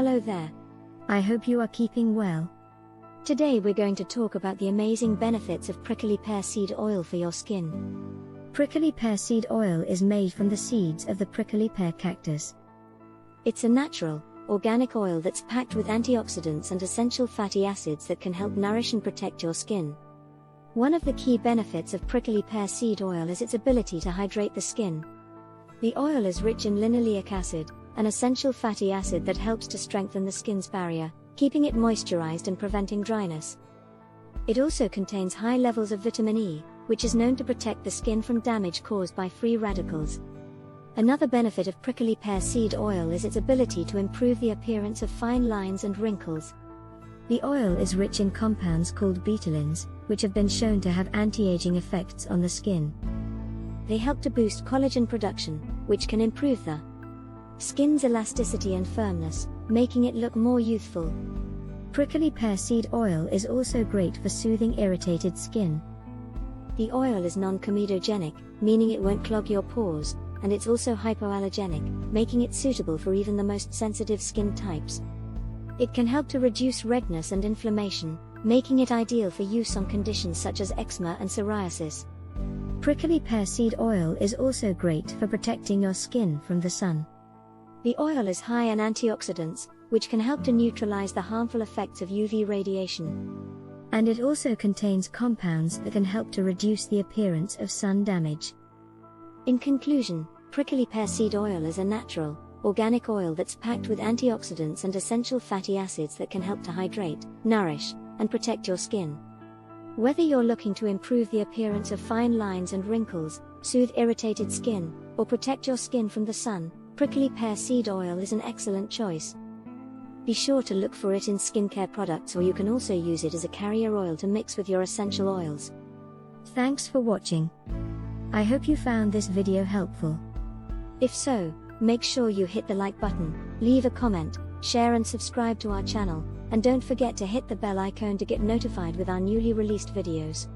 Hello there. I hope you are keeping well. Today we're going to talk about the amazing benefits of prickly pear seed oil for your skin. Prickly pear seed oil is made from the seeds of the prickly pear cactus. It's a natural, organic oil that's packed with antioxidants and essential fatty acids that can help nourish and protect your skin. One of the key benefits of prickly pear seed oil is its ability to hydrate the skin. The oil is rich in linoleic acid, an essential fatty acid that helps to strengthen the skin's barrier, keeping it moisturized and preventing dryness. It also contains high levels of vitamin E, which is known to protect the skin from damage caused by free radicals. Another benefit of prickly pear seed oil is its ability to improve the appearance of fine lines and wrinkles. The oil is rich in compounds called betalains, which have been shown to have anti-aging effects on the skin. They help to boost collagen production, which can improve the skin's elasticity and firmness, making it look more youthful. Prickly pear seed oil is also great for soothing irritated skin. The oil is non-comedogenic, meaning it won't clog your pores, and it's also hypoallergenic, making it suitable for even the most sensitive skin types. It can help to reduce redness and inflammation, making it ideal for use on conditions such as eczema and psoriasis. Prickly pear seed oil is also great for protecting your skin from the sun. The oil is high in antioxidants, which can help to neutralize the harmful effects of UV radiation. And it also contains compounds that can help to reduce the appearance of sun damage. In conclusion, prickly pear seed oil is a natural, organic oil that's packed with antioxidants and essential fatty acids that can help to hydrate, nourish, and protect your skin. Whether you're looking to improve the appearance of fine lines and wrinkles, soothe irritated skin, or protect your skin from the sun, prickly pear seed oil is an excellent choice. Be sure to look for it in skincare products, or you can also use it as a carrier oil to mix with your essential oils. Thanks for watching. I hope you found this video helpful. If so, make sure you hit the like button, leave a comment, share and subscribe to our channel, and don't forget to hit the bell icon to get notified with our newly released videos.